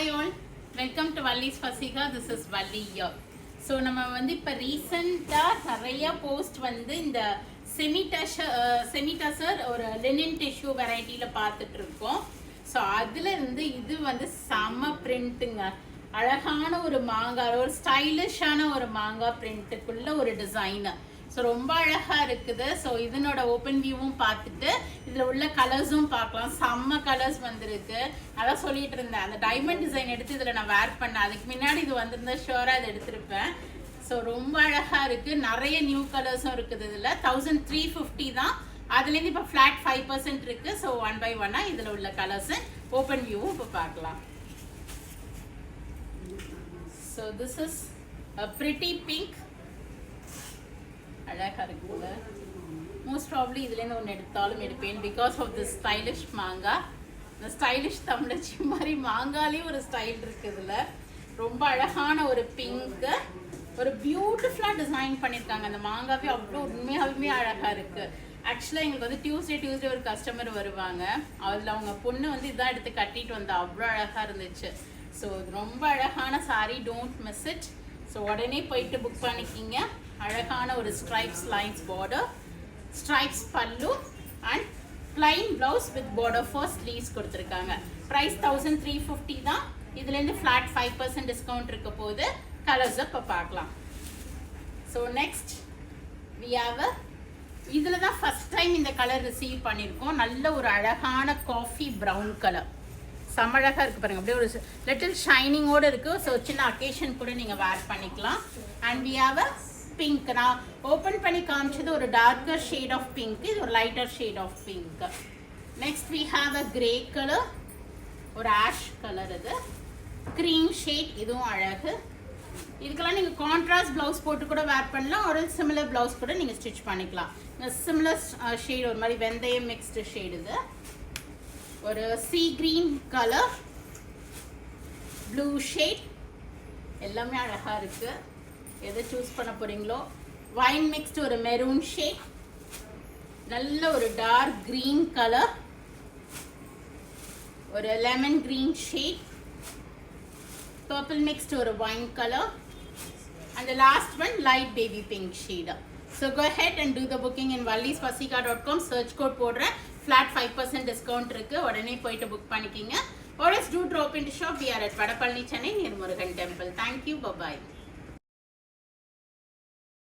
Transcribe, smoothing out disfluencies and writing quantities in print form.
Hi all, welcome to Valli's Fasika. This is Valli here. So நம்ம வந்து இப்ப ரீசன்ட்டா நிறைய போஸ்ட் வந்து இந்த செமிடசர் ஒரு லினன் டிஷ்யூ வெரைட்டில பார்த்துட்டு இருக்கோம். ஸோ அதுல இருந்து இது வந்து செம்ம பிரிண்ட்டுங்க, அழகான ஒரு மாங்காய், ஒரு ஸ்டைலிஷான ஒரு மாங்காய் பிரிண்ட்டுக்குள்ள ஒரு டிசைனு. ஸோ ரொம்ப அழகாக இருக்குது. ஸோ இதனோட ஓப்பன் வியூவும் பார்த்துட்டு இதில் உள்ள கலர்ஸும் பார்க்கலாம். செம்ம கலர்ஸ் வந்துருக்கு. அதான் சொல்லிட்டு இருந்தேன், அந்த டைமண்ட் டிசைன் எடுத்து இதில் நான் வேர் பண்ணேன். அதுக்கு முன்னாடி இது வந்திருந்தா ஷோராக அதை எடுத்திருப்பேன். ஸோ ரொம்ப அழகாக இருக்குது. நிறைய நியூ கலர்ஸும் இருக்குது. இதில் 1350 தான். அதுலேருந்து இப்போ ஃப்ளாட் 5% இருக்குது. ஸோ 1 by 1 இதில் உள்ள கலர்ஸு ஓப்பன் வியூவும் இப்போ பார்க்கலாம். So this is a pretty pink. அழகாக இருக்குங்க. மோஸ்ட் ப்ராப்ளி இதுலேருந்து ஒன்று எடுத்தாலும் எடுப்பேன் பிகாஸ் ஆஃப் தி ஸ்டைலிஷ் மாங்காய். இந்த ஸ்டைலிஷ் தமிழச்சி மாதிரி மாங்காலேயும் ஒரு ஸ்டைல் இருக்குது. இதில் ரொம்ப அழகான ஒரு பிங்க்கு, ஒரு பியூட்டிஃபுல்லாக டிசைன் பண்ணியிருக்காங்க. அந்த மாங்காவே அவ்வளோ உண்மையாகவே அழகாக இருக்குது. ஆக்சுவலாக எங்களுக்கு வந்து டியூஸ்டே ஒரு கஸ்டமர் வருவாங்க. அதில் அவங்க பொண்ணு வந்து இதான் எடுத்து கட்டிட்டு வந்தா, அவ்வளோ அழகாக இருந்துச்சு. ஸோ இது ரொம்ப அழகான sari, don't miss it. So உடனே போயிட்டு புக் பண்ணிக்கிங்க. அழகான ஒரு ஸ்ட்ரைப்ஸ் லைன்ஸ் பார்டர், ஸ்ட்ரைப்ஸ் பல்லு and plain blouse with border for sleeves கொடுத்துருக்காங்க. ப்ரைஸ் 1350 தான். இதுலேருந்து ஃப்ளாட் 5% டிஸ்கவுண்ட் இருக்க போது. கலர்ஸ் இப்போ பார்க்கலாம். ஸோ நெக்ஸ்ட் வி ஹேவ் இதில் தான் ஃபஸ்ட் டைம் இந்த கலர் ரிசீவ் பண்ணியிருக்கோம். நல்ல ஒரு அழகான காஃபி ப்ரௌன் கலர், செம்மழகாக இருக்குது பாருங்கள். அப்படியே ஒரு லிட்டில் ஷைனிங்கோடு இருக்குது. ஸோ சின்ன அக்கேஷன் கூட நீங்கள் வேர் பண்ணிக்கலாம். And we have a pink. நான் ஓப்பன் பண்ணி காமிச்சது ஒரு டார்க்கர் ஷேட் ஆஃப் பிங்க், இது ஒரு lighter shade of pink. Next we have a grey colour, ஒரு ஆஷ் கலர், இது க்ரீம் ஷேட், இதுவும் அழகு. இதுக்கெல்லாம் நீங்கள் கான்ட்ராஸ்ட் ப்ளவுஸ் போட்டு கூட வேர் பண்ணலாம். ஒரு சிமிலர் ப்ளவுஸ் கூட நீங்கள் ஸ்டிச் பண்ணிக்கலாம். சிமிலர் ஷேட், ஒரு மாதிரி வெந்தயம் மிக்ஸ்டு ஷேட். இது ஒரு sea green colour, blue shade, எல்லாமே அழகாக இருக்குது. எதை சூஸ் பண்ண போகிறீங்களோ. வைன் மிக்ஸ்டு ஒரு மெரூன் ஷேட், நல்ல ஒரு டார்க் க்ரீன் கலர், ஒரு lemon green shade, purple mixed ஒரு wine colour, and the last one light baby pink shade. So go ahead and do the booking in vallisfasika.com. search code போடுறேன், flat 5% discount இருக்கு. உடனே போயிட்டு book பண்ணிக்கிங்க. or else do drop into shop. We are at Vadapalani, Chennai, near Murugan Temple. Thank you. Bye bye.